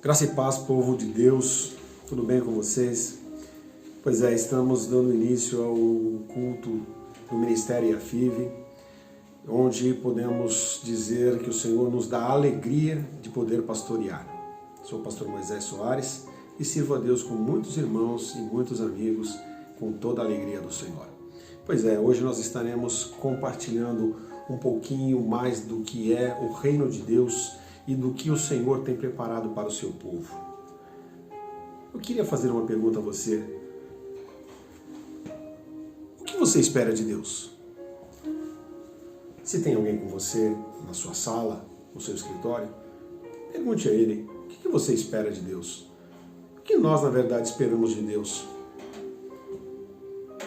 Graça e paz, povo de Deus, tudo bem com vocês? Pois é, estamos dando início ao culto do Ministério IAFIV, onde podemos dizer que o Senhor nos dá a alegria de poder pastorear. Sou o pastor Moisés Soares e sirvo a Deus com muitos irmãos e muitos amigos, com toda a alegria do Senhor. Pois é, hoje nós estaremos compartilhando um pouquinho mais do que é o reino de Deus e do que o Senhor tem preparado para o seu povo. Eu queria fazer uma pergunta a você. O que você espera de Deus? Se tem alguém com você na sua sala, no seu escritório, pergunte a ele, o que você espera de Deus? O que nós, na verdade, esperamos de Deus?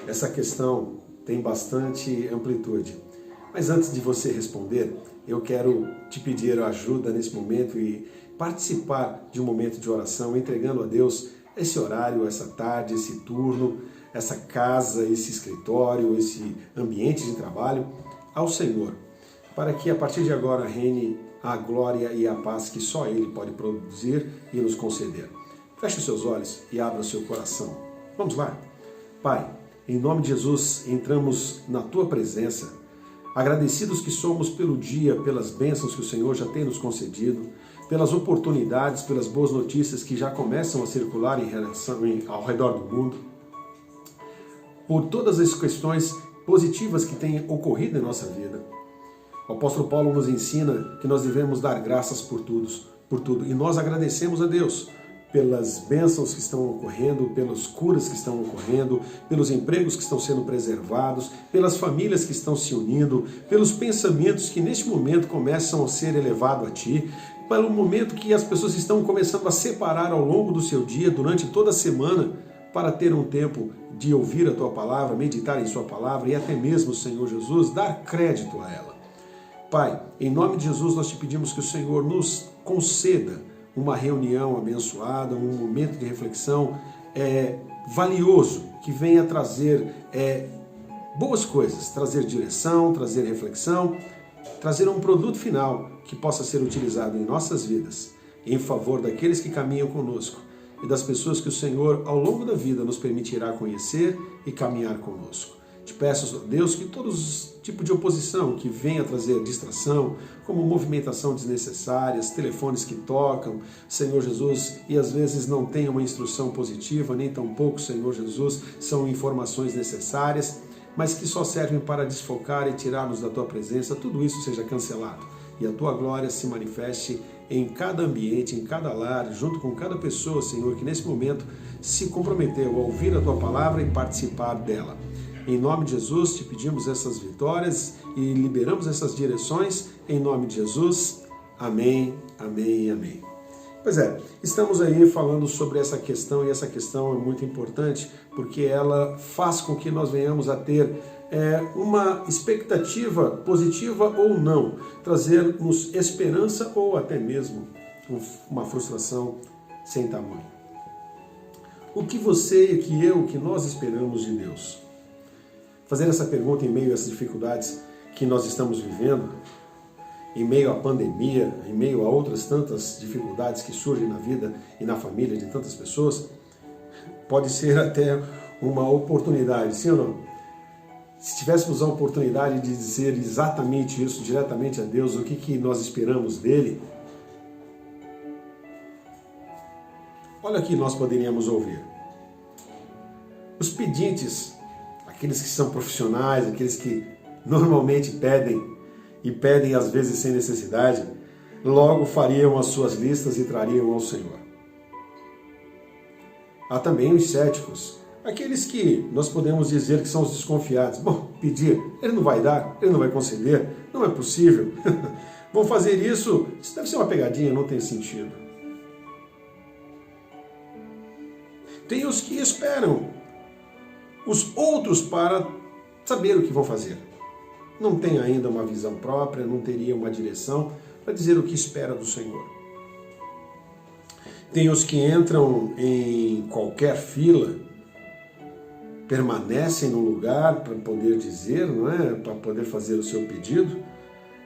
Essa questão tem bastante amplitude. Mas antes de você responder, eu quero te pedir ajuda nesse momento e participar de um momento de oração, entregando a Deus esse horário, essa tarde, esse turno, essa casa, esse escritório, esse ambiente de trabalho ao Senhor, para que a partir de agora reine a glória e a paz que só Ele pode produzir e nos conceder. Feche os seus olhos e abra o seu coração. Vamos lá? Pai, em nome de Jesus, entramos na Tua presença, agradecidos que somos pelo dia, pelas bênçãos que o Senhor já tem nos concedido, pelas oportunidades, pelas boas notícias que já começam a circular ao redor do mundo, por todas as questões positivas que têm ocorrido em nossa vida. O apóstolo Paulo nos ensina que nós devemos dar graças por tudo, e nós agradecemos a Deus pelas bênçãos que estão ocorrendo, pelas curas que estão ocorrendo, pelos empregos que estão sendo preservados, pelas famílias que estão se unindo, pelos pensamentos que neste momento começam a ser elevados a Ti, pelo momento que as pessoas estão começando a separar ao longo do seu dia, durante toda a semana, para ter um tempo de ouvir a Tua palavra, meditar em Sua palavra e até mesmo, Senhor Jesus, dar crédito a ela. Pai, em nome de Jesus nós Te pedimos que o Senhor nos conceda uma reunião abençoada, um momento de reflexão valioso, que venha trazer boas coisas, trazer direção, trazer reflexão, trazer um produto final que possa ser utilizado em nossas vidas, em favor daqueles que caminham conosco e das pessoas que o Senhor, ao longo da vida, nos permitirá conhecer e caminhar conosco. Te peço, Deus, que todos os tipos de oposição que venha trazer distração, como movimentação desnecessárias, telefones que tocam, Senhor Jesus, e às vezes não tem uma instrução positiva, nem tampouco, Senhor Jesus, são informações necessárias, mas que só servem para desfocar e tirar-nos da Tua presença, tudo isso seja cancelado. E a Tua glória se manifeste em cada ambiente, em cada lar, junto com cada pessoa, Senhor, que nesse momento se comprometeu a ouvir a Tua palavra e participar dela. Em nome de Jesus, Te pedimos essas vitórias e liberamos essas direções. Em nome de Jesus, amém, amém e amém. Pois é, estamos aí falando sobre essa questão, e essa questão é muito importante, porque ela faz com que nós venhamos a ter uma expectativa positiva ou não, trazer-nos esperança ou até mesmo uma frustração sem tamanho. O que você, que nós esperamos de Deus? Fazer essa pergunta em meio a essas dificuldades que nós estamos vivendo, em meio à pandemia, em meio a outras tantas dificuldades que surgem na vida e na família de tantas pessoas, pode ser até uma oportunidade, sim ou não? Se tivéssemos a oportunidade de dizer exatamente isso diretamente a Deus, o que nós esperamos dele, olha o que nós poderíamos ouvir. Os pedintes, aqueles que são profissionais, aqueles que normalmente pedem às vezes sem necessidade, logo fariam as suas listas e trariam ao Senhor. Há também os céticos, aqueles que nós podemos dizer que são os desconfiados. Bom, pedir, Ele não vai dar, Ele não vai conceder, não é possível. Vão fazer isso deve ser uma pegadinha, não tem sentido. Tem os que esperam os outros para saber o que vão fazer. Não tem ainda uma visão própria, não teria uma direção para dizer o que espera do Senhor. Tem os que entram em qualquer fila, permanecem no lugar para poder dizer, não é? Para poder fazer o seu pedido,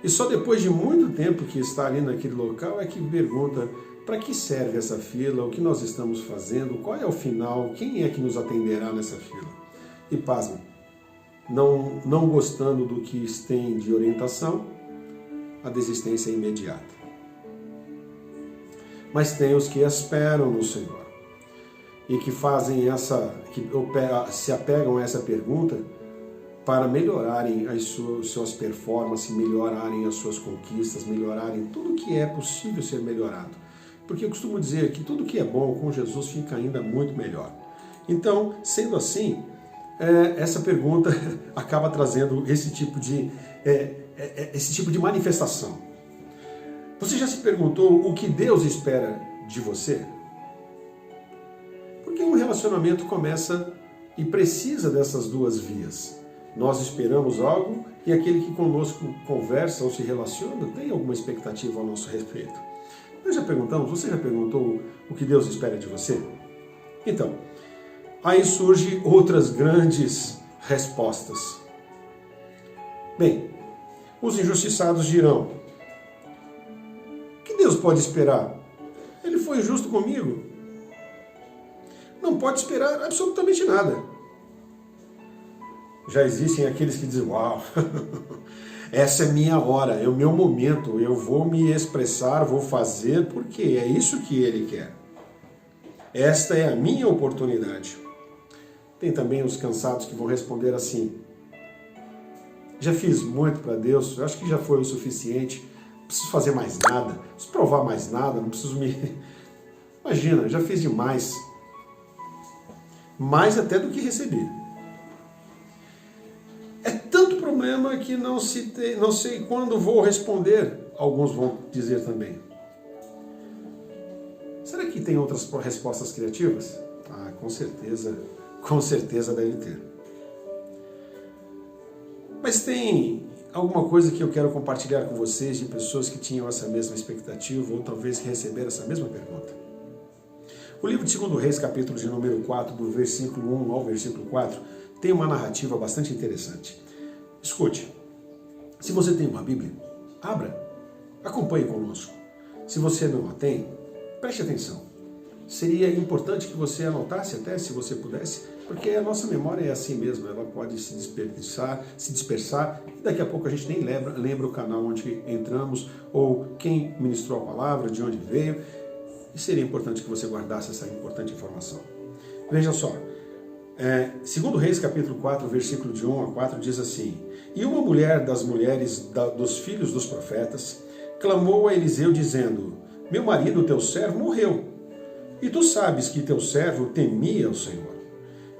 e só depois de muito tempo que está ali naquele local é que pergunta: Para que serve essa fila? O que nós estamos fazendo? Qual é o final? Quem é que nos atenderá nessa fila? E pasme, não gostando do que tem de orientação, a desistência é imediata. Mas tem os que esperam no Senhor e que fazem se apegam a essa pergunta para melhorarem as suas performances, melhorarem as suas conquistas, melhorarem tudo que é possível ser melhorado. Porque eu costumo dizer que tudo que é bom com Jesus fica ainda muito melhor. Então, sendo assim, essa pergunta acaba trazendo esse tipo de manifestação. Você já se perguntou o que Deus espera de você? Porque um relacionamento começa e precisa dessas duas vias. Nós esperamos algo e aquele que conosco conversa ou se relaciona tem alguma expectativa ao nosso respeito. Nós já perguntamos, você já perguntou o que Deus espera de você? Então, aí surgem outras grandes respostas. Bem, os injustiçados dirão, o que Deus pode esperar? Ele foi justo comigo. Não pode esperar absolutamente nada. Já existem aqueles que dizem, uau, essa é minha hora, é o meu momento, eu vou me expressar, vou fazer, porque é isso que Ele quer. Esta é a minha oportunidade. Tem também os cansados que vão responder assim, já fiz muito para Deus, eu acho que já foi o suficiente, não preciso fazer mais nada, não preciso provar mais nada, não preciso me... Imagina, já fiz demais. Mais até do que recebi. É tanto problema que não sei quando vou responder, alguns vão dizer também. Será que tem outras respostas criativas? Ah, com certeza deve ter. Mas tem alguma coisa que eu quero compartilhar com vocês de pessoas que tinham essa mesma expectativa ou talvez que receberam essa mesma pergunta. O livro de 2 Reis, capítulo de número 4, do versículo 1 ao versículo 4, tem uma narrativa bastante interessante. Escute, se você tem uma Bíblia, abra, acompanhe conosco. Se você não a tem, preste atenção. Seria importante que você anotasse até, se você pudesse, porque a nossa memória é assim mesmo, ela pode se dispersar, e daqui a pouco a gente nem lembra o canal onde entramos, ou quem ministrou a palavra, de onde veio, e seria importante que você guardasse essa importante informação. Veja só, 2 Reis capítulo 4, versículo de 1 a 4 diz assim, e uma mulher das mulheres dos filhos dos profetas clamou a Eliseu dizendo, meu marido, teu servo, morreu, e tu sabes que teu servo temia o Senhor.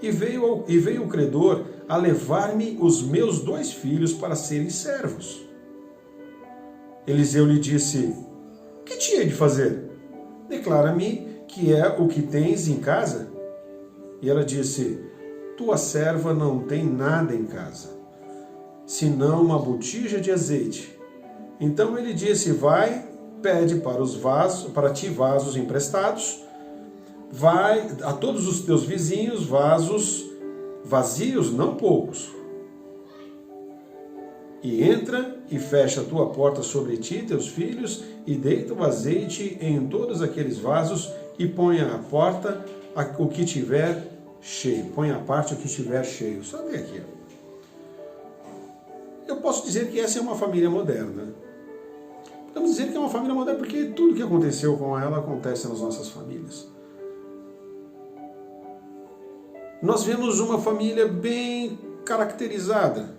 E veio o credor a levar-me os meus 2 filhos para serem servos. Eliseu lhe disse, que te hei de fazer? Declara-me que é o que tens em casa. E ela disse, tua serva não tem nada em casa, senão uma botija de azeite. Então ele disse, vai, pede para ti vasos emprestados, vai a todos os teus vizinhos vasos vazios, não poucos. E entra e fecha a tua porta sobre ti e teus filhos, e deita o azeite em todos aqueles vasos, e põe à porta o que tiver cheio. Põe à parte o que estiver cheio. Só ver aqui. Eu posso dizer que essa é uma família moderna. Podemos dizer que é uma família moderna porque tudo que aconteceu com ela acontece nas nossas famílias. Nós vemos uma família bem caracterizada.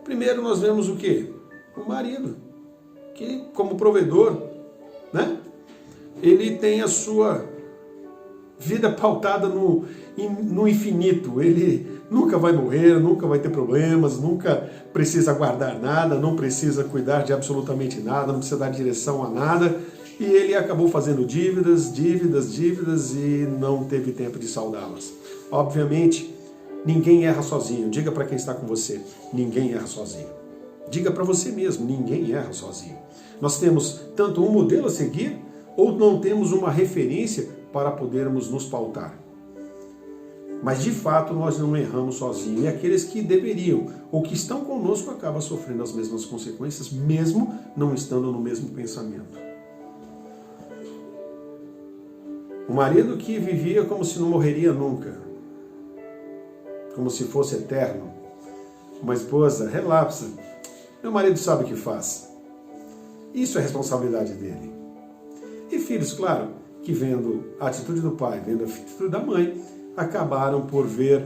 Primeiro nós vemos o quê? O marido, que como provedor, né? Ele tem a sua vida pautada no infinito. Ele nunca vai morrer, nunca vai ter problemas, nunca precisa guardar nada, não precisa cuidar de absolutamente nada, não precisa dar direção a nada. E ele acabou fazendo dívidas e não teve tempo de saldá-las. Obviamente, ninguém erra sozinho. Diga para quem está com você, ninguém erra sozinho. Diga para você mesmo, ninguém erra sozinho. Nós temos tanto um modelo a seguir, ou não temos uma referência para podermos nos pautar. Mas de fato nós não erramos sozinhos. E aqueles que deveriam, ou que estão conosco, acabam sofrendo as mesmas consequências, mesmo não estando no mesmo pensamento. Um marido que vivia como se não morreria nunca, como se fosse eterno. Uma esposa relapsa. Meu marido sabe o que faz. Isso é responsabilidade dele. E filhos, claro, que vendo a atitude do pai, vendo a atitude da mãe, acabaram por ver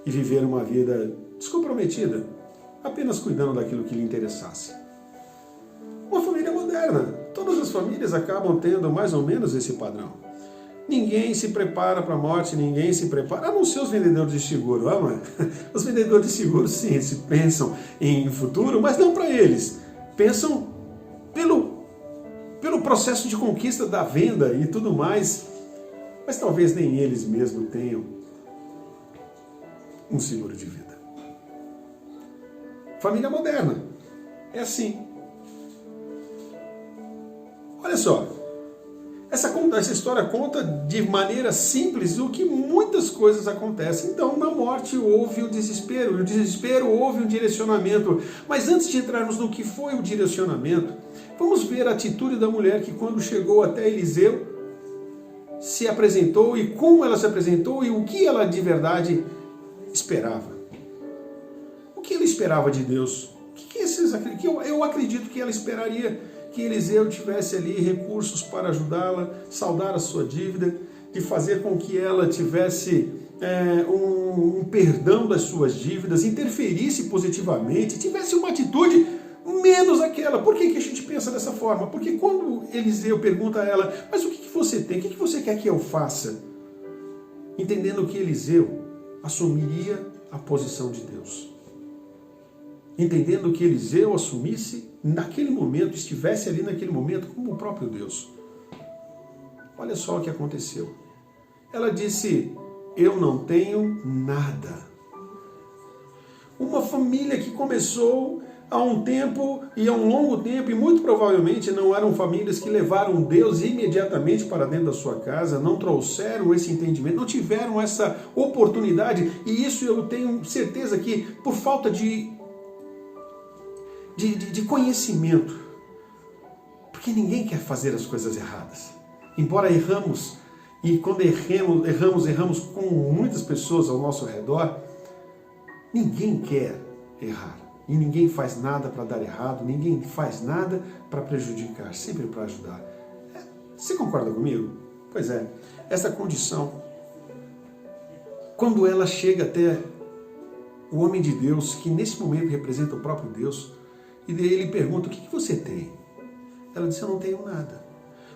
e viver uma vida descomprometida, apenas cuidando daquilo que lhe interessasse. Uma família moderna. Todas as famílias acabam tendo mais ou menos esse padrão. Ninguém se prepara para a morte, ninguém se prepara, a não ser os vendedores de seguro. Os vendedores de seguro, sim, eles pensam em futuro, mas não para eles. Pensam pelo processo de conquista da venda e tudo mais, mas talvez nem eles mesmos tenham um seguro de vida. Família moderna é assim. Olha só, essa história conta de maneira simples o que muitas coisas acontecem. Então, na morte houve o desespero houve um direcionamento. Mas antes de entrarmos no que foi o direcionamento, vamos ver a atitude da mulher que quando chegou até Eliseu, se apresentou e como ela se apresentou e o que ela de verdade esperava. O que ela esperava de Deus? Eu acredito que ela esperaria que Eliseu tivesse ali recursos para ajudá-la, saldar a sua dívida, de fazer com que ela tivesse um perdão das suas dívidas, interferisse positivamente, tivesse uma atitude menos aquela. Por que a gente pensa dessa forma? Porque quando Eliseu pergunta a ela, mas o que você tem? O que você quer que eu faça? Entendendo que Eliseu assumiria a posição de Deus. Entendendo que Eliseu assumisse naquele momento, estivesse ali naquele momento como o próprio Deus. Olha só o que aconteceu. Ela disse, eu não tenho nada. Uma família que começou há um tempo e há um longo tempo, e muito provavelmente não eram famílias que levaram Deus imediatamente para dentro da sua casa, não trouxeram esse entendimento, não tiveram essa oportunidade, e isso eu tenho certeza que por falta de conhecimento, porque ninguém quer fazer as coisas erradas. Embora erramos, e quando erramos com muitas pessoas ao nosso redor, ninguém quer errar. E ninguém faz nada para dar errado, ninguém faz nada para prejudicar, sempre para ajudar. Você concorda comigo? Pois é, essa condição, quando ela chega até o homem de Deus, que nesse momento representa o próprio Deus, e ele pergunta, o que você tem? Ela disse, eu não tenho nada.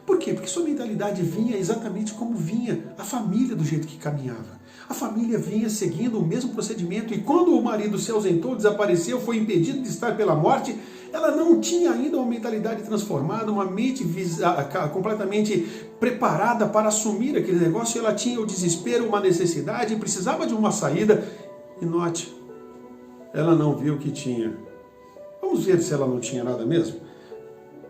Por quê? Porque sua mentalidade vinha exatamente como vinha a família do jeito que caminhava. A família vinha seguindo o mesmo procedimento, e quando o marido se ausentou, desapareceu, foi impedido de estar pela morte, ela não tinha ainda uma mentalidade transformada, uma mente completamente preparada para assumir aquele negócio. Ela tinha o desespero, uma necessidade, precisava de uma saída, e note, ela não viu o que tinha. Vamos ver se ela não tinha nada mesmo?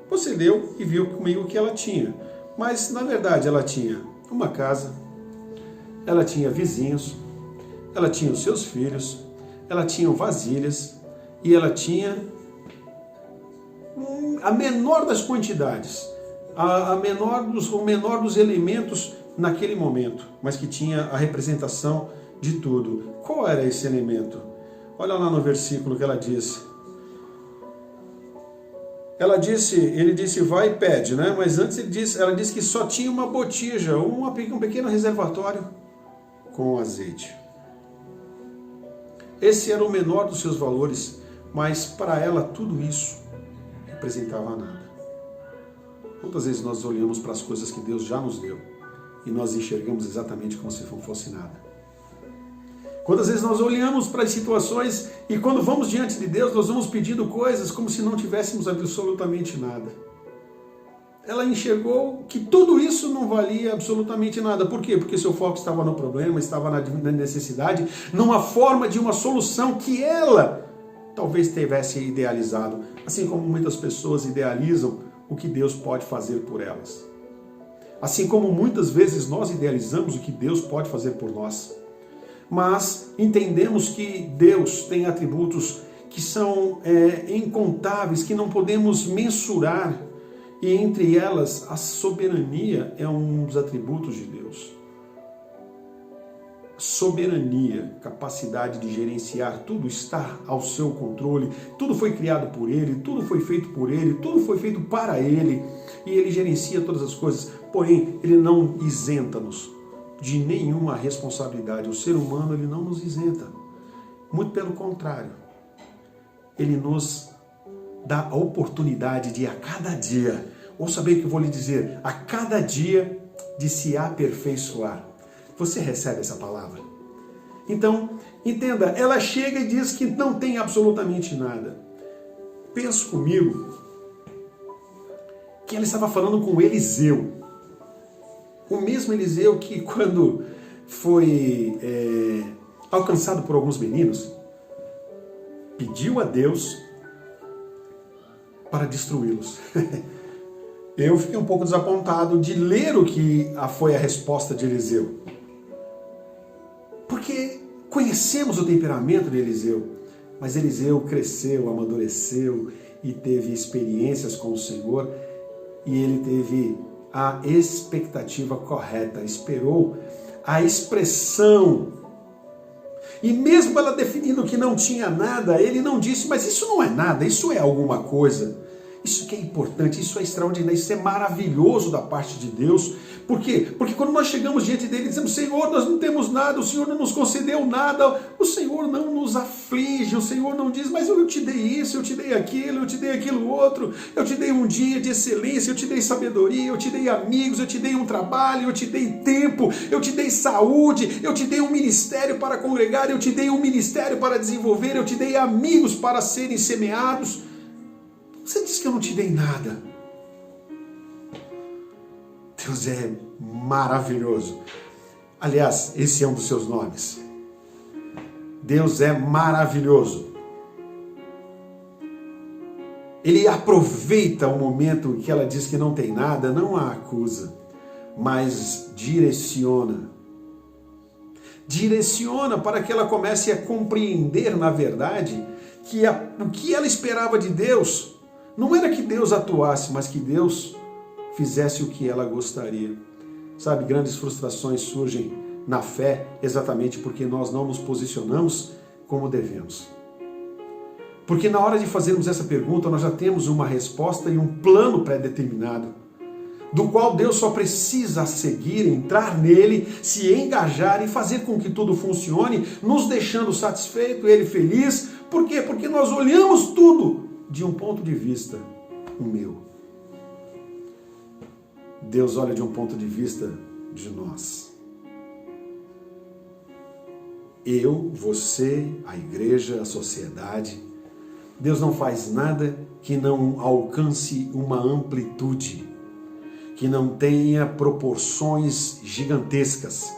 Você leu e viu comigo o que ela tinha. Mas, na verdade, ela tinha uma casa, ela tinha vizinhos, ela tinha os seus filhos, ela tinha vasilhas e ela tinha a menor das quantidades, o menor dos elementos naquele momento, mas que tinha a representação de tudo. Qual era esse elemento? Olha lá no versículo que ela disse. Ele disse, vai e pede, né? Mas antes ela disse que só tinha uma botija, um pequeno reservatório com azeite. Esse era o menor dos seus valores, mas para ela tudo isso representava nada. Quantas vezes nós olhamos para as coisas que Deus já nos deu e nós enxergamos exatamente como se não fosse nada? Quantas vezes nós olhamos para as situações e quando vamos diante de Deus, nós vamos pedindo coisas como se não tivéssemos absolutamente nada. Ela enxergou que tudo isso não valia absolutamente nada. Por quê? Porque seu foco estava no problema, estava na necessidade, numa forma de uma solução que ela talvez tivesse idealizado, assim como muitas pessoas idealizam o que Deus pode fazer por elas. Assim como muitas vezes nós idealizamos o que Deus pode fazer por nós. Mas entendemos que Deus tem atributos que são incontáveis, que não podemos mensurar, E entre elas, a soberania é um dos atributos de Deus. Soberania, capacidade de gerenciar, tudo está ao seu controle, tudo foi criado por Ele, tudo foi feito por Ele, tudo foi feito para Ele, e Ele gerencia todas as coisas, porém, Ele não isenta-nos de nenhuma responsabilidade. O ser humano, ele não nos isenta, muito pelo contrário, Ele nos dá a oportunidade de a cada dia, ouça bem o que eu vou lhe dizer, a cada dia de se aperfeiçoar. Você recebe essa palavra? Então, entenda, ela chega e diz que não tem absolutamente nada. Pensa comigo que ela estava falando com Eliseu. O mesmo Eliseu que quando foi alcançado por alguns meninos, pediu a Deus para destruí-los. Eu fiquei um pouco desapontado de ler o que foi a resposta de Eliseu. Porque conhecemos o temperamento de Eliseu, mas Eliseu cresceu, amadureceu e teve experiências com o Senhor, e ele teve a expectativa correta, esperou a expressão. E mesmo ela definindo que não tinha nada, ele não disse, mas isso não é nada, isso é alguma coisa. Isso que é importante, isso é extraordinário, isso é maravilhoso da parte de Deus. Por quê? Porque quando nós chegamos diante dele e dizemos, Senhor, nós não temos nada, o Senhor não nos concedeu nada, o Senhor não nos aflige, o Senhor não diz, mas eu te dei isso, eu te dei aquilo outro, eu te dei um dia de excelência, eu te dei sabedoria, eu te dei amigos, eu te dei um trabalho, eu te dei tempo, eu te dei saúde, eu te dei um ministério para congregar, eu te dei um ministério para desenvolver, eu te dei amigos para serem semeados. Você diz que eu não te dei nada. Deus é maravilhoso. Aliás, esse é um dos seus nomes. Deus é maravilhoso. Ele aproveita o momento em que ela diz que não tem nada, não a acusa, mas direciona. Direciona para que ela comece a compreender, na verdade, que o que ela esperava de Deus não era que Deus atuasse, mas que Deus fizesse o que ela gostaria. Sabe, grandes frustrações surgem na fé exatamente porque nós não nos posicionamos como devemos. Porque na hora de fazermos essa pergunta, nós já temos uma resposta e um plano pré-determinado, do qual Deus só precisa seguir, entrar nele, se engajar e fazer com que tudo funcione, nos deixando satisfeito, Ele feliz. Por quê? Porque nós olhamos tudo de um ponto de vista, o meu. Deus olha de um ponto de vista de nós. Eu, você, a igreja, a sociedade. Deus não faz nada que não alcance uma amplitude, que não tenha proporções gigantescas.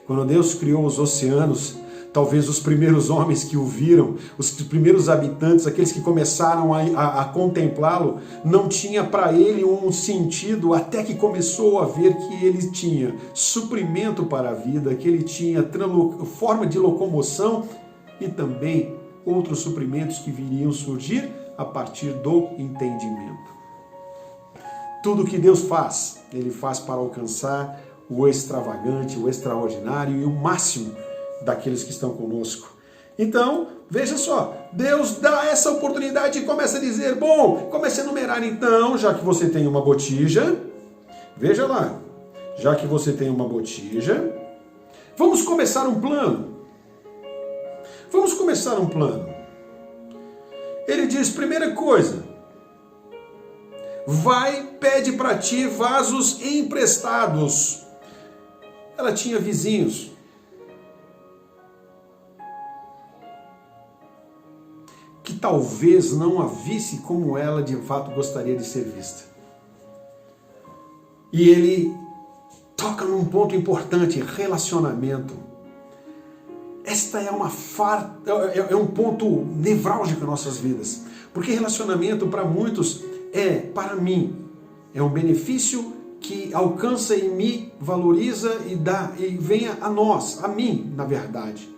Quando Deus criou os oceanos, talvez os primeiros homens que o viram, os primeiros habitantes, aqueles que começaram a contemplá-lo, não tinha para ele um sentido, até que começou a ver que ele tinha suprimento para a vida, que ele tinha forma de locomoção e também outros suprimentos que viriam surgir a partir do entendimento. Tudo que Deus faz, Ele faz para alcançar o extravagante, o extraordinário e o máximo daqueles que estão conosco. Então, veja só, Deus dá essa oportunidade e começa a dizer, bom, comece a enumerar então, já que você tem uma botija, veja lá, já que você tem uma botija, vamos começar um plano. Vamos começar um plano. Ele diz, primeira coisa, vai, pede para ti vasos emprestados. Ela tinha vizinhos. Que talvez não a visse como ela de fato gostaria de ser vista. E ele toca num ponto importante, relacionamento. Esta é um ponto nevrálgico em nossas vidas. Porque relacionamento para muitos para mim, é um benefício que alcança e me valoriza e dá, e venha a nós, a mim, na verdade.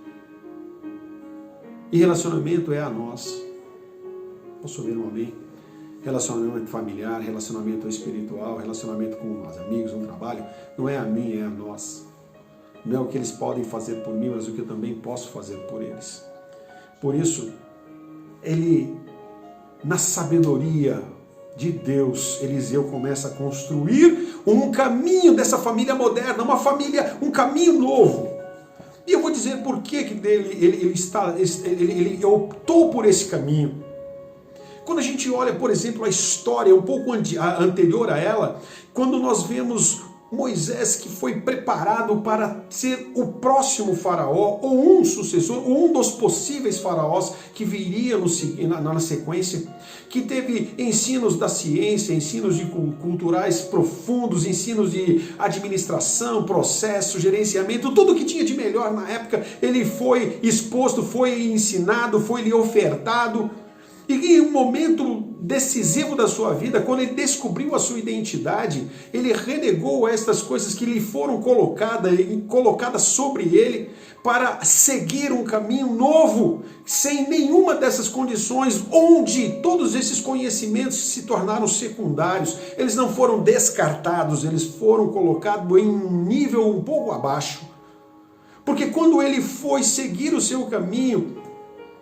E relacionamento é a nós. Posso ouvir um amém? Relacionamento familiar, relacionamento espiritual, relacionamento com os amigos no trabalho, não é a mim, é a nós. Não é o que eles podem fazer por mim, mas o que eu também posso fazer por eles. Por isso, ele, na sabedoria de Deus, Eliseu começa a construir um caminho dessa família moderna, um caminho novo. E eu vou dizer por que ele optou por esse caminho. Quando a gente olha, por exemplo, a história um pouco anterior a ela, quando nós vemos Moisés que foi preparado para ser o próximo faraó, ou um sucessor, ou um dos possíveis faraós que viria na sequência, que teve ensinos da ciência, ensinos culturais profundos, ensinos de administração, processo, gerenciamento, tudo que tinha de melhor na época, ele foi exposto, foi ensinado, foi lhe ofertado. E em um momento decisivo da sua vida, quando ele descobriu a sua identidade, ele renegou estas coisas que lhe foram colocadas sobre ele para seguir um caminho novo, sem nenhuma dessas condições, onde todos esses conhecimentos se tornaram secundários. Eles não foram descartados, eles foram colocados em um nível um pouco abaixo. Porque quando ele foi seguir o seu caminho,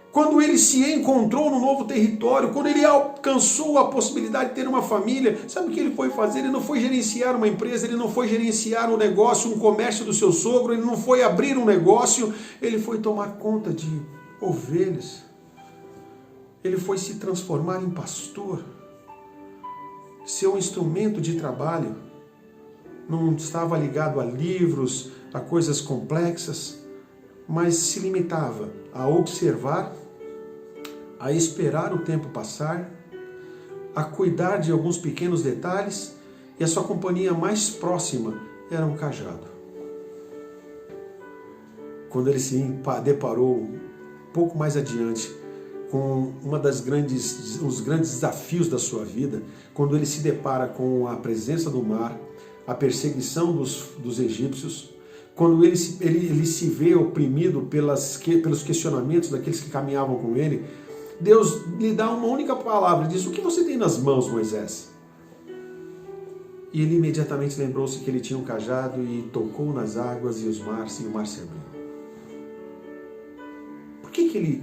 quando ele se encontrou no novo território, quando ele alcançou a possibilidade de ter uma família, sabe o que ele foi fazer? Ele não foi gerenciar uma empresa, ele não foi gerenciar um negócio, um comércio do seu sogro, ele não foi abrir um negócio, ele foi tomar conta de ovelhas. Ele foi se transformar em pastor. Seu instrumento de trabalho não estava ligado a livros, a coisas complexas, mas se limitava a observar, a esperar o tempo passar, a cuidar de alguns pequenos detalhes, e a sua companhia mais próxima era um cajado. Quando ele se deparou um pouco mais adiante com os grandes desafios da sua vida, quando ele se depara com a presença do mar, a perseguição dos egípcios, quando ele se vê oprimido pelos questionamentos daqueles que caminhavam com ele, Deus lhe dá uma única palavra, diz: o que você tem nas mãos, Moisés? E ele imediatamente lembrou-se que ele tinha um cajado e tocou nas águas e o mar se abriu. Por que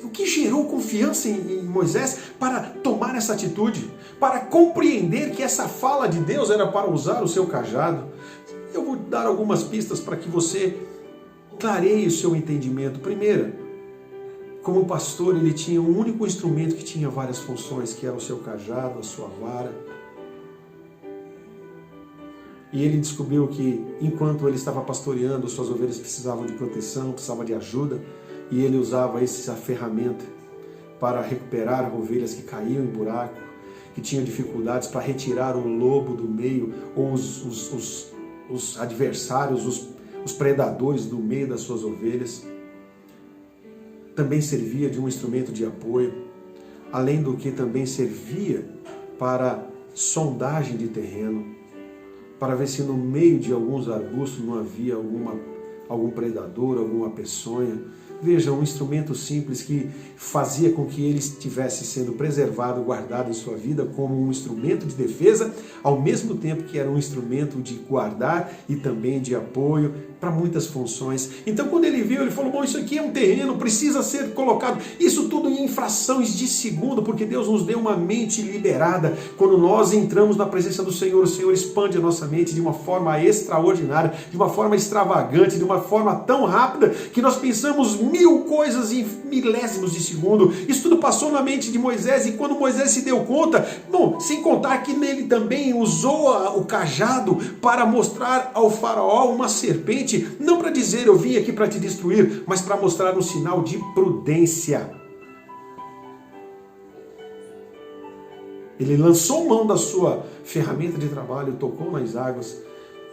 o que gerou confiança em Moisés para tomar essa atitude? Para compreender que essa fala de Deus era para usar o seu cajado? Eu vou dar algumas pistas para que você clareie o seu entendimento. Primeira, como pastor, ele tinha um único instrumento que tinha várias funções, que era o seu cajado, a sua vara. E ele descobriu que, enquanto ele estava pastoreando, suas ovelhas precisavam de proteção, precisavam de ajuda, e ele usava essa ferramenta para recuperar ovelhas que caíam em buraco, que tinham dificuldades, para retirar o lobo do meio, ou os adversários, os predadores do meio das suas ovelhas. Também servia de um instrumento de apoio, além do que também servia para sondagem de terreno, para ver se no meio de alguns arbustos não havia algum predador, alguma peçonha. Veja, um instrumento simples que fazia com que ele estivesse sendo preservado, guardado em sua vida como um instrumento de defesa, ao mesmo tempo que era um instrumento de guardar e também de apoio para muitas funções. Então, quando ele viu, ele falou: bom, isso aqui é um terreno, precisa ser colocado. Isso tudo em frações de segundo, porque Deus nos deu uma mente liberada. Quando nós entramos na presença do Senhor, o Senhor expande a nossa mente de uma forma extraordinária, de uma forma extravagante, de uma forma tão rápida que nós pensamos 1000 coisas em milésimos de segundo. Isso tudo passou na mente de Moisés, e quando Moisés se deu conta, bom, sem contar que ele também usou o cajado para mostrar ao faraó uma serpente, não para dizer: eu vim aqui para te destruir, mas para mostrar um sinal de prudência. Ele lançou mão da sua ferramenta de trabalho, tocou nas águas,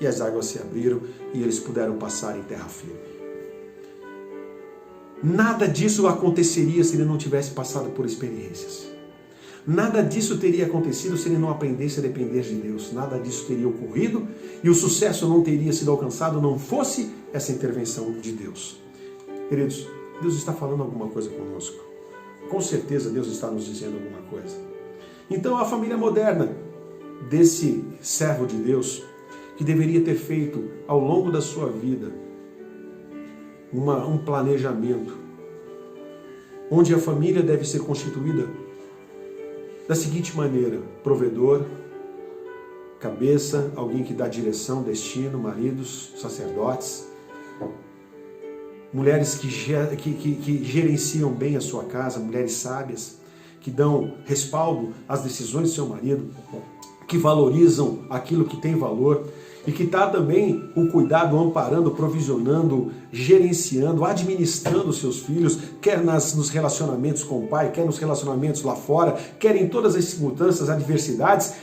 e as águas se abriram e eles puderam passar em terra firme. Nada disso aconteceria se ele não tivesse passado por experiências. Nada disso teria acontecido se ele não aprendesse a depender de Deus. Nada disso teria ocorrido e o sucesso não teria sido alcançado não fosse essa intervenção de Deus. Queridos, Deus está falando alguma coisa conosco. Com certeza Deus está nos dizendo alguma coisa. Então a família moderna desse servo de Deus, que deveria ter feito ao longo da sua vida um planejamento, onde a família deve ser constituída da seguinte maneira: provedor, cabeça, alguém que dá direção, destino, maridos, sacerdotes, mulheres que gerenciam bem a sua casa, mulheres sábias, que dão respaldo às decisões do seu marido, que valorizam aquilo que tem valor e que está também com cuidado, amparando, provisionando, gerenciando, administrando os seus filhos, quer nos relacionamentos com o pai, quer nos relacionamentos lá fora, quer em todas as circunstâncias, adversidades.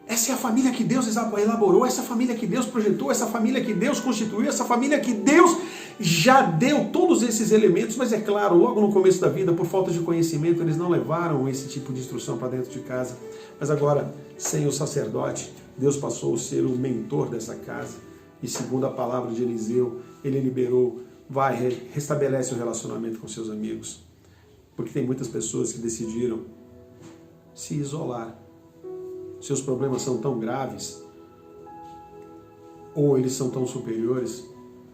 Essa é a família que Deus elaborou, essa família que Deus projetou, essa família que Deus constituiu, essa família que Deus já deu todos esses elementos, mas é claro, logo no começo da vida, por falta de conhecimento, eles não levaram esse tipo de instrução para dentro de casa. Mas agora, sem o sacerdote, Deus passou a ser o mentor dessa casa. E segundo a palavra de Eliseu, ele liberou, restabelece o relacionamento com seus amigos. Porque tem muitas pessoas que decidiram se isolar. Seus problemas são tão graves, ou eles são tão superiores,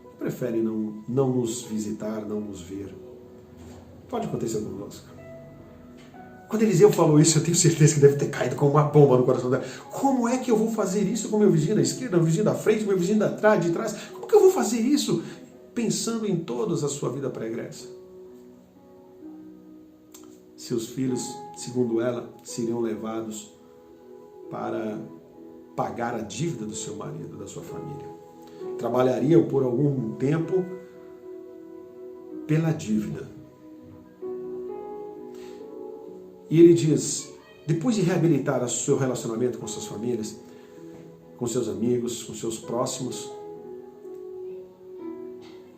que preferem não nos visitar, não nos ver. Pode acontecer conosco. Quando Eliseu falou isso, eu tenho certeza que deve ter caído como uma bomba no coração dela. Como é que eu vou fazer isso com meu vizinho da esquerda, meu vizinho da frente, meu vizinho de trás? Como que eu vou fazer isso? Pensando em toda a sua vida pregressa. Seus filhos, segundo ela, seriam levados para pagar a dívida do seu marido, da sua família. Trabalhariam por algum tempo pela dívida. E ele diz, depois de reabilitar o seu relacionamento com suas famílias, com seus amigos, com seus próximos,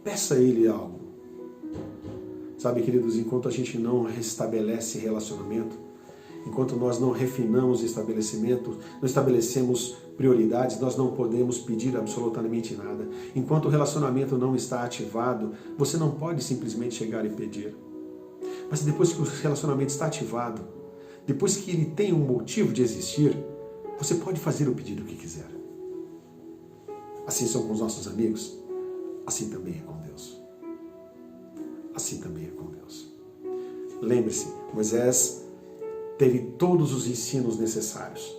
peça a ele algo. Sabe, queridos, enquanto a gente não restabelece relacionamento, enquanto nós não refinamos estabelecimento, não estabelecemos prioridades, nós não podemos pedir absolutamente nada. Enquanto o relacionamento não está ativado, você não pode simplesmente chegar e pedir. Mas depois que o relacionamento está ativado, depois que ele tem um motivo de existir, você pode fazer o pedido que quiser. Assim são com os nossos amigos, assim também é com Deus. Assim também é com Deus. Lembre-se, Moisés teve todos os ensinos necessários.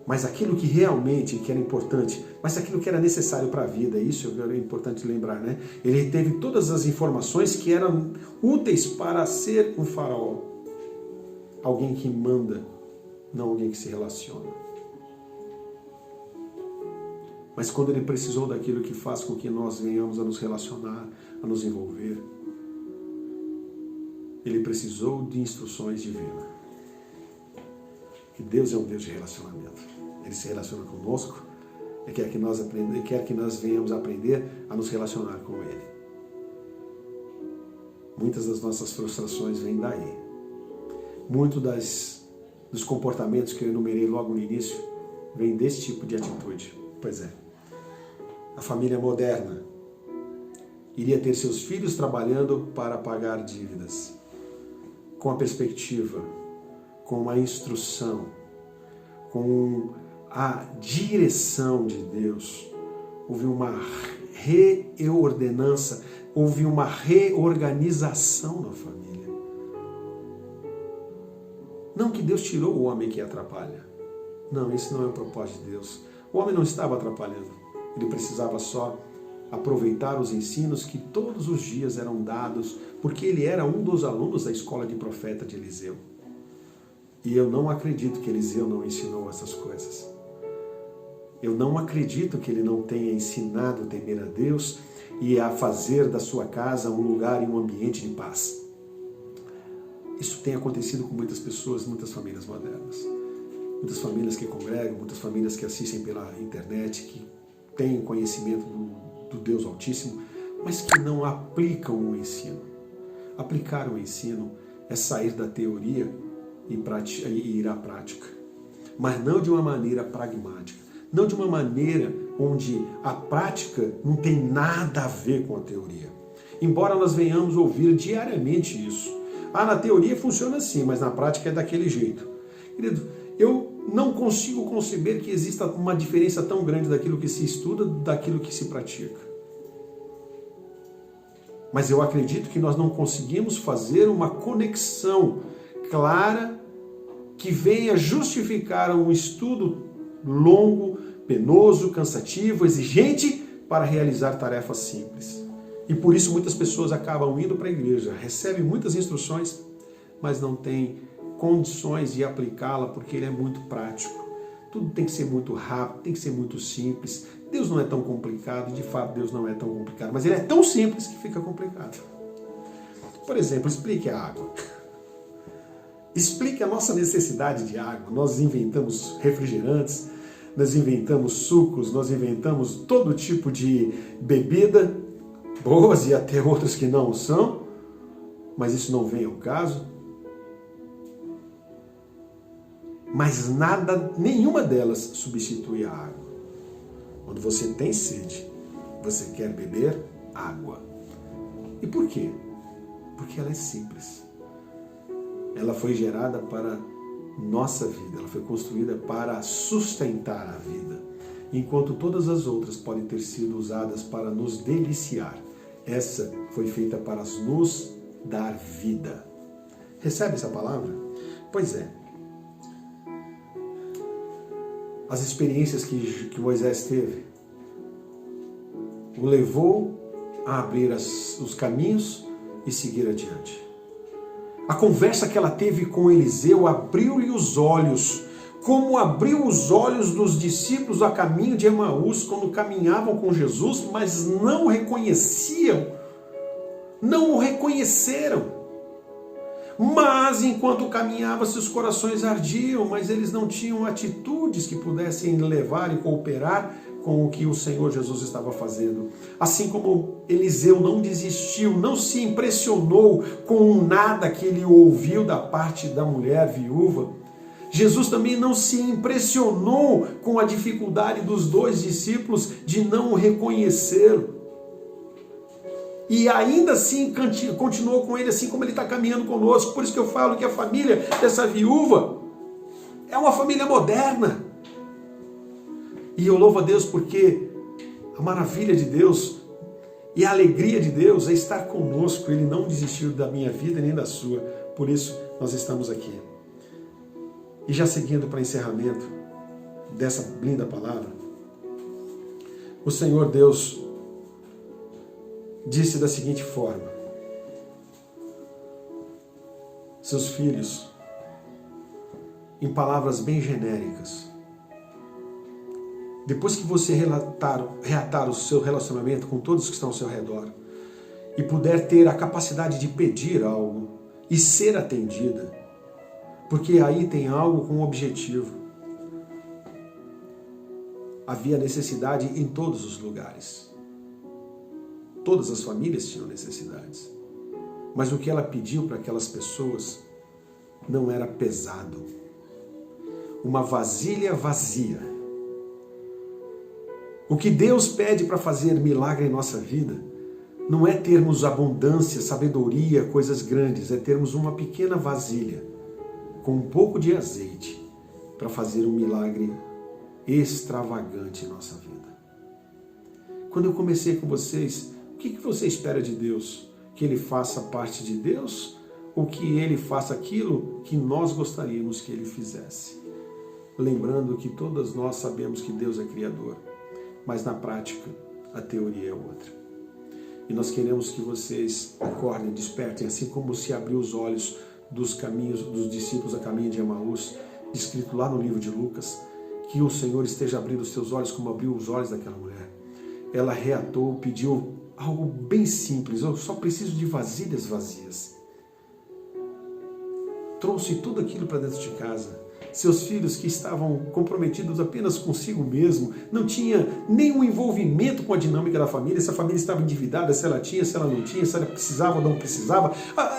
Mas aquilo que realmente que era importante, mas aquilo que era necessário para a vida, isso é importante lembrar, né? Ele teve todas as informações que eram úteis para ser um faraó. Alguém que manda, não alguém que se relaciona. Mas quando ele precisou daquilo que faz com que nós venhamos a nos relacionar, a nos envolver, ele precisou de instruções divinas. Que Deus é um Deus de relacionamento. Ele se relaciona conosco e quer que nós venhamos a aprender a nos relacionar com Ele. Muitas das nossas frustrações vêm daí. Muito dos comportamentos que eu enumerei logo no início vêm desse tipo de atitude. Pois é, a família moderna iria ter seus filhos trabalhando para pagar dívidas, com a perspectiva, com a instrução, com a direção de Deus. Houve uma reordenança, houve uma reorganização na família. Não que Deus tirou o homem que atrapalha. Não, esse não é o propósito de Deus. O homem não estava atrapalhando. Ele precisava só aproveitar os ensinos que todos os dias eram dados, porque ele era um dos alunos da escola de profeta de Eliseu. E eu não acredito que Eliseu não ensinou essas coisas. Eu não acredito que ele não tenha ensinado a temer a Deus e a fazer da sua casa um lugar e um ambiente de paz. Isso tem acontecido com muitas pessoas, muitas famílias modernas. Muitas famílias que congregam, muitas famílias que assistem pela internet, que têm conhecimento do Deus Altíssimo, mas que não aplicam o ensino. Aplicar o ensino é sair da teoria e ir à prática. Mas não de uma maneira pragmática. Não de uma maneira onde a prática não tem nada a ver com a teoria. Embora nós venhamos ouvir diariamente isso. Ah, na teoria funciona assim, mas na prática é daquele jeito. Querido, eu não consigo conceber que exista uma diferença tão grande daquilo que se estuda daquilo que se pratica. Mas eu acredito que nós não conseguimos fazer uma conexão clara que venha justificar um estudo longo, penoso, cansativo, exigente para realizar tarefas simples. E por isso muitas pessoas acabam indo para a igreja, recebem muitas instruções, mas não têm condições de aplicá-la porque ele é muito prático. Tudo tem que ser muito rápido, tem que ser muito simples. Deus não é tão complicado, de fato Deus não é tão complicado, mas ele é tão simples que fica complicado. Por exemplo, explique a água. Explique a nossa necessidade de água. Nós inventamos refrigerantes, nós inventamos sucos, nós inventamos todo tipo de bebida, boas e até outras que não são, mas isso não vem ao caso. Mas nada, nenhuma delas substitui a água. Quando você tem sede, você quer beber água. E por quê? Porque ela é simples. Ela foi gerada para nossa vida, ela foi construída para sustentar a vida. Enquanto todas as outras podem ter sido usadas para nos deliciar, essa foi feita para nos dar vida. Recebe essa palavra? Pois é. As experiências que Moisés teve o levou a abrir os caminhos e seguir adiante. A conversa que ela teve com Eliseu abriu-lhe os olhos, como abriu os olhos dos discípulos a caminho de Emaús, quando caminhavam com Jesus, mas não o reconheciam, não o reconheceram. Mas enquanto caminhava, seus corações ardiam, mas eles não tinham atitudes que pudessem levar e cooperar com o que o Senhor Jesus estava fazendo. Assim como Eliseu não desistiu, não se impressionou com nada que ele ouviu da parte da mulher viúva, Jesus também não se impressionou com a dificuldade dos dois discípulos de não o reconhecê-lo. E ainda assim continuou com ele, assim como ele está caminhando conosco. Por isso que eu falo que a família dessa viúva é uma família moderna. E eu louvo a Deus porque a maravilha de Deus e a alegria de Deus é estar conosco. Ele não desistiu da minha vida nem da sua. Por isso nós estamos aqui. E já seguindo para encerramento dessa linda palavra, o Senhor Deus disse da seguinte forma: seus filhos, em palavras bem genéricas, depois que você reatar o seu relacionamento com todos que estão ao seu redor e puder ter a capacidade de pedir algo e ser atendida, porque aí tem algo com objetivo. Havia necessidade em todos os lugares. Todas as famílias tinham necessidades. Mas o que ela pediu para aquelas pessoas não era pesado. Uma vasilha vazia. O que Deus pede para fazer milagre em nossa vida não é termos abundância, sabedoria, coisas grandes. É termos uma pequena vasilha com um pouco de azeite para fazer um milagre extravagante em nossa vida. Quando eu comecei com vocês, o que você espera de Deus? Que Ele faça parte de Deus ou que Ele faça aquilo que nós gostaríamos que Ele fizesse? Lembrando que todas nós sabemos que Deus é Criador, mas na prática a teoria é outra. E nós queremos que vocês acordem, despertem, assim como se abriu os olhos dos discípulos a caminho de Emaús, escrito lá no livro de Lucas, que o Senhor esteja abrindo os seus olhos como abriu os olhos daquela mulher. Ela reatou, pediu algo bem simples: eu só preciso de vasilhas vazias. Trouxe tudo aquilo para dentro de casa. Seus filhos que estavam comprometidos apenas consigo mesmo, não tinha nenhum envolvimento com a dinâmica da família, se a família estava endividada, se ela tinha, se ela não tinha, se ela precisava ou não precisava,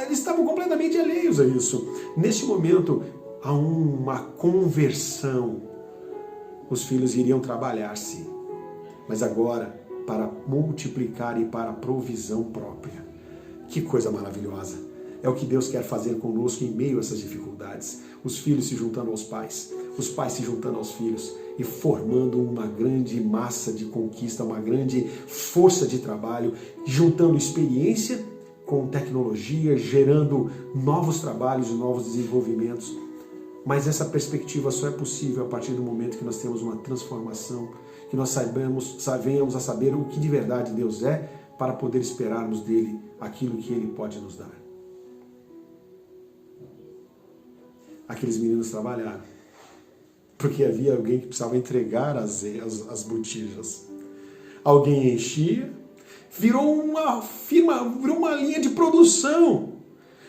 eles estavam completamente alheios a isso. Neste momento, há uma conversão. Os filhos iriam trabalhar, sim, mas agora para multiplicar e para provisão própria. Que coisa maravilhosa! É o que Deus quer fazer conosco em meio a essas dificuldades. Os filhos se juntando aos pais, os pais se juntando aos filhos e formando uma grande massa de conquista, uma grande força de trabalho, juntando experiência com tecnologia, gerando novos trabalhos e novos desenvolvimentos. Mas essa perspectiva só é possível a partir do momento que nós temos uma transformação, que nós venhamos a saber o que de verdade Deus é, para poder esperarmos dele aquilo que ele pode nos dar. Aqueles meninos trabalharam, porque havia alguém que precisava entregar as botijas. Alguém enchia, virou uma firma, virou uma linha de produção.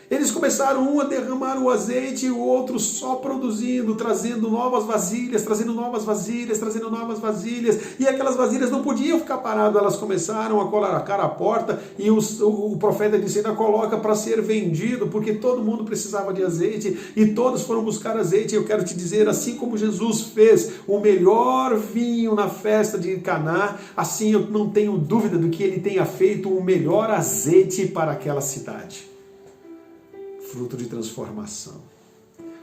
Eles começaram um a derramar o azeite e o outro só produzindo, trazendo novas vasilhas, trazendo novas vasilhas, trazendo novas vasilhas. E aquelas vasilhas não podiam ficar paradas, elas começaram a colocar a porta e o profeta disse, ainda coloca para ser vendido, porque todo mundo precisava de azeite e todos foram buscar azeite. Eu quero te dizer, assim como Jesus fez o melhor vinho na festa de Caná, assim eu não tenho dúvida do que ele tenha feito o melhor azeite para aquela cidade. Fruto de transformação.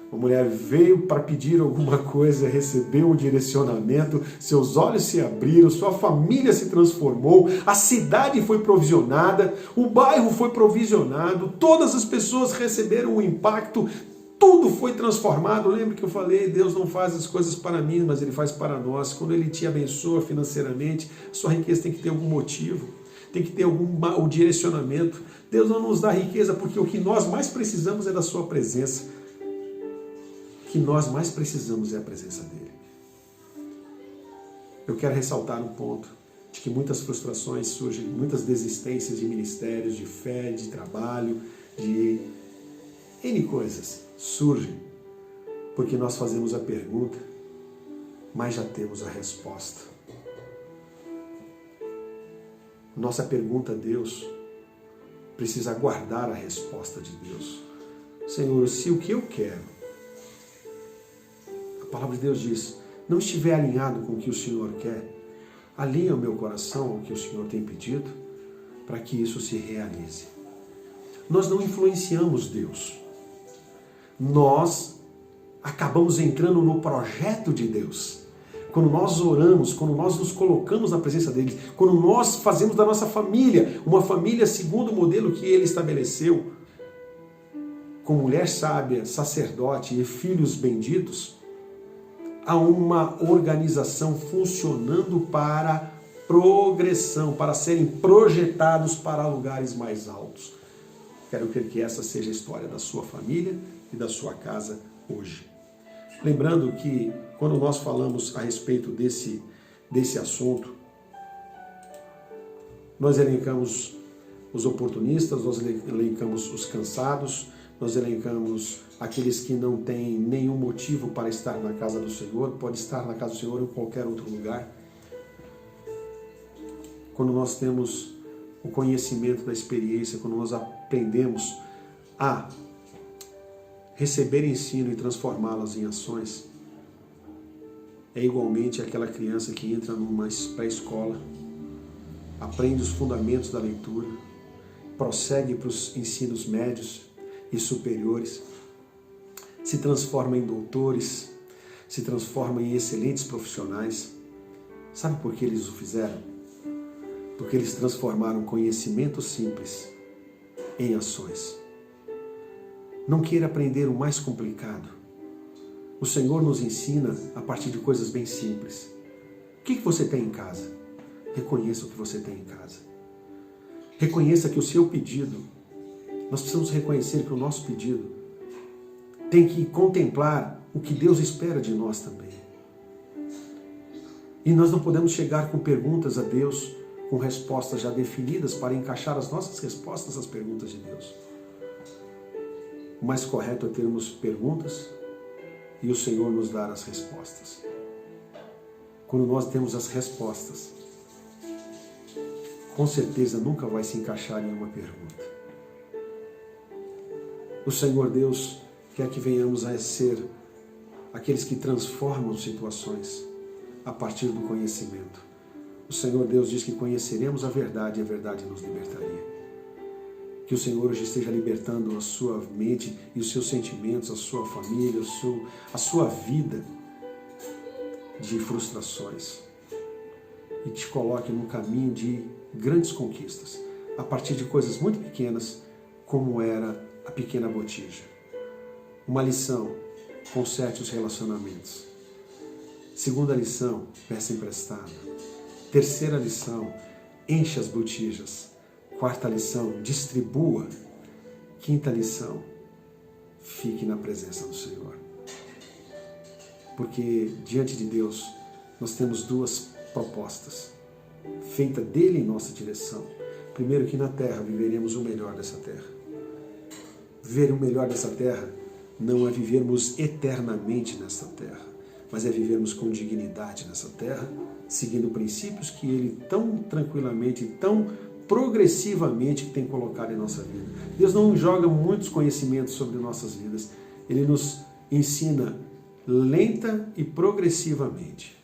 Uma mulher veio para pedir alguma coisa, recebeu um direcionamento, seus olhos se abriram, sua família se transformou, a cidade foi provisionada, o bairro foi provisionado, todas as pessoas receberam um impacto, tudo foi transformado. Lembra que eu falei, Deus não faz as coisas para mim, mas Ele faz para nós. Quando Ele te abençoa financeiramente, sua riqueza tem que ter algum motivo. Tem que ter um direcionamento. Deus não nos dá riqueza porque o que nós mais precisamos é da sua presença. O que nós mais precisamos é a presença dele. Eu quero ressaltar um ponto de que muitas frustrações surgem, muitas desistências de ministérios, de fé, de trabalho, de N coisas surgem porque nós fazemos a pergunta, mas já temos a resposta. Nossa pergunta a Deus precisa aguardar a resposta de Deus. Senhor, se o que eu quero, a palavra de Deus diz, não estiver alinhado com o que o Senhor quer, alinha o meu coração ao que o Senhor tem pedido, para que isso se realize. Nós não influenciamos Deus. Nós acabamos entrando no projeto de Deus. Quando nós oramos, quando nós nos colocamos na presença dele, quando nós fazemos da nossa família uma família segundo o modelo que ele estabeleceu, com mulher sábia, sacerdote e filhos benditos, há uma organização funcionando para progressão, para serem projetados para lugares mais altos. Quero crer que essa seja a história da sua família e da sua casa hoje. Lembrando que quando nós falamos a respeito desse assunto, nós elencamos os oportunistas, nós elencamos os cansados, nós elencamos aqueles que não têm nenhum motivo para estar na casa do Senhor, pode estar na casa do Senhor ou em qualquer outro lugar. Quando nós temos o conhecimento da experiência, quando nós aprendemos a receber ensino e transformá-las em ações, é igualmente aquela criança que entra numa pré-escola, aprende os fundamentos da leitura, prossegue para os ensinos médios e superiores, se transforma em doutores, se transforma em excelentes profissionais. Sabe por que eles o fizeram? Porque eles transformaram conhecimento simples em ações. Não queira aprender o mais complicado. O Senhor nos ensina a partir de coisas bem simples. O que você tem em casa? Reconheça o que você tem em casa. Reconheça que o seu pedido, nós precisamos reconhecer que o nosso pedido tem que contemplar o que Deus espera de nós também. E nós não podemos chegar com perguntas a Deus, com respostas já definidas para encaixar as nossas respostas às perguntas de Deus. O mais correto é termos perguntas e o Senhor nos dar as respostas. Quando nós temos as respostas, com certeza nunca vai se encaixar em uma pergunta. O Senhor Deus quer que venhamos a ser aqueles que transformam situações a partir do conhecimento. O Senhor Deus diz que conheceremos a verdade e a verdade nos libertaria. Que o Senhor hoje esteja libertando a sua mente e os seus sentimentos, a sua família, a sua vida de frustrações. E te coloque num caminho de grandes conquistas, a partir de coisas muito pequenas, como era a pequena botija. Uma lição: conserte os relacionamentos. Segunda lição: peça emprestado. Terceira lição: encha as botijas. Quarta lição: distribua. Quinta lição: fique na presença do Senhor. Porque diante de Deus nós temos duas propostas, feitas dele em nossa direção. Primeiro, que na terra viveremos o melhor dessa terra. Viver o melhor dessa terra não é vivermos eternamente nessa terra, mas é vivermos com dignidade nessa terra, seguindo princípios que ele tão tranquilamente, tão progressivamente tem colocado em nossa vida. Deus não joga muitos conhecimentos sobre nossas vidas. Ele nos ensina lenta e progressivamente.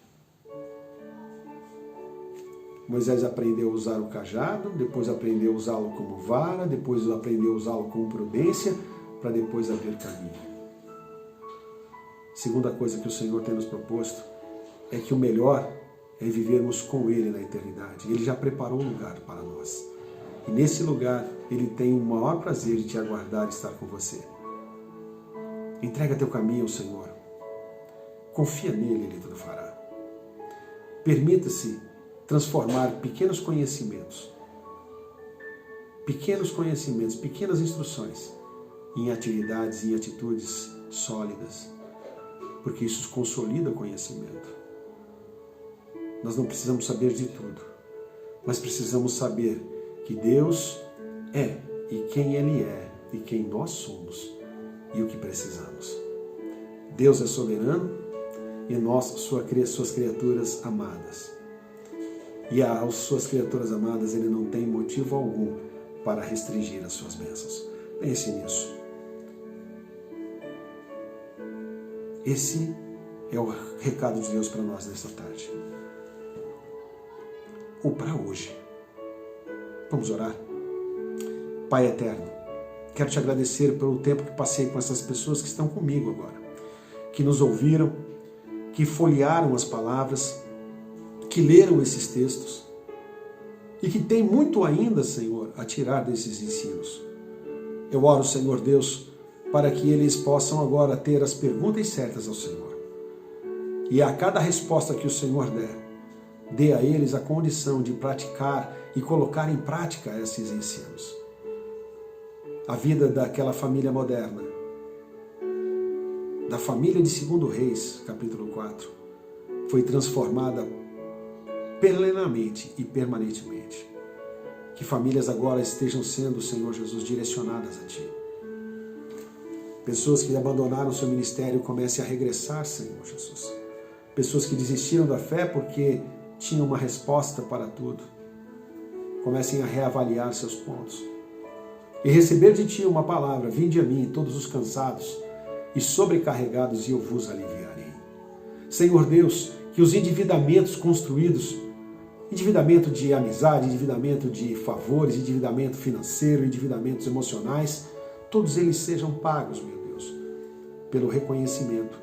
Moisés aprendeu a usar o cajado, depois aprendeu a usá-lo como vara, depois aprendeu a usá-lo como prudência, para depois abrir caminho. Segunda coisa que o Senhor tem nos proposto é que o melhor é vivermos com Ele na eternidade. Ele já preparou um lugar para nós. E nesse lugar, Ele tem o maior prazer de te aguardar e estar com você. Entrega teu caminho ao Senhor. Confia nele, Ele tudo fará. Permita-se transformar pequenos conhecimentos, pequenas instruções, em atividades e atitudes sólidas, porque isso consolida o conhecimento. Nós não precisamos saber de tudo, mas precisamos saber que Deus é, e quem Ele é, e quem nós somos, e o que precisamos. Deus é soberano, e nós, suas criaturas amadas. E às suas criaturas amadas, Ele não tem motivo algum para restringir as suas bênçãos. Pense nisso. Esse é o recado de Deus para nós nesta tarde. Ou para hoje. Vamos orar? Pai eterno, quero te agradecer pelo tempo que passei com essas pessoas que estão comigo agora, que nos ouviram, que folhearam as palavras, que leram esses textos e que tem muito ainda, Senhor, a tirar desses ensinos. Eu oro, Senhor Deus, para que eles possam agora ter as perguntas certas ao Senhor. E a cada resposta que o Senhor der, dê a eles a condição de praticar e colocar em prática esses ensinos. A vida daquela família moderna, da família de 2 Reis, capítulo 4, foi transformada plenamente e permanentemente. Que famílias agora estejam sendo, Senhor Jesus, direcionadas a Ti. Pessoas que abandonaram o seu ministério comecem a regressar, Senhor Jesus. Pessoas que desistiram da fé porque tinham uma resposta para tudo, comecem a reavaliar seus pontos e receber de Ti uma palavra: vinde a mim todos os cansados e sobrecarregados e eu vos aliviarei. Senhor Deus, que os endividamentos construídos, endividamento de amizade, endividamento de favores, endividamento financeiro, endividamentos emocionais, todos eles sejam pagos, meu Deus, pelo reconhecimento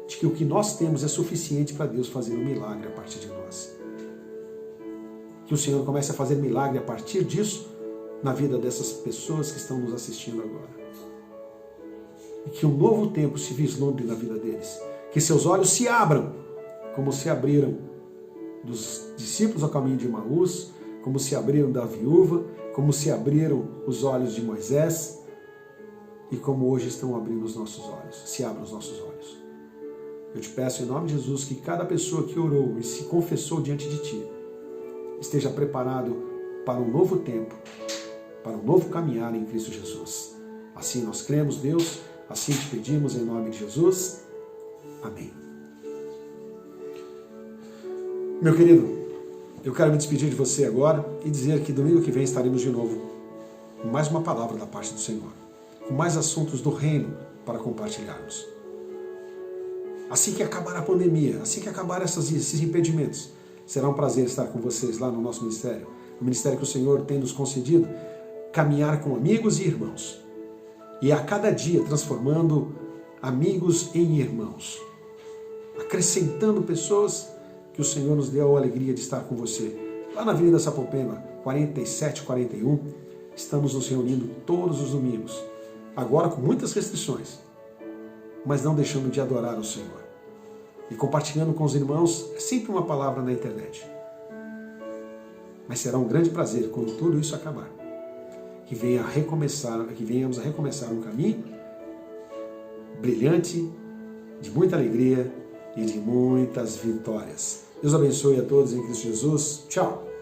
de que o que nós temos é suficiente para Deus fazer um milagre a partir de nós. Que o Senhor comece a fazer milagre a partir disso na vida dessas pessoas que estão nos assistindo agora. E que um novo tempo se vislumbre na vida deles. Que seus olhos se abram, como se abriram dos discípulos ao caminho de Emaús, como se abriram da viúva, como se abriram os olhos de Moisés e como hoje estão abrindo os nossos olhos. Se abram os nossos olhos. Eu te peço em nome de Jesus que cada pessoa que orou e se confessou diante de Ti esteja preparado para um novo tempo, para um novo caminhar em Cristo Jesus. Assim nós cremos, Deus, assim te pedimos em nome de Jesus. Amém. Meu querido, eu quero me despedir de você agora e dizer que domingo que vem estaremos de novo com mais uma palavra da parte do Senhor, com mais assuntos do reino para compartilharmos. Assim que acabar a pandemia, assim que acabar esses impedimentos, será um prazer estar com vocês lá no nosso ministério, o ministério que o Senhor tem nos concedido, caminhar com amigos e irmãos. E a cada dia transformando amigos em irmãos. Acrescentando pessoas que o Senhor nos deu a alegria de estar com você. Lá na Avenida Sapopemba, 4741, estamos nos reunindo todos os domingos. Agora com muitas restrições, mas não deixando de adorar o Senhor. E compartilhando com os irmãos é sempre uma palavra na internet. Mas será um grande prazer quando tudo isso acabar. Que venhamos a recomeçar um caminho brilhante, de muita alegria e de muitas vitórias. Deus abençoe a todos em Cristo Jesus. Tchau!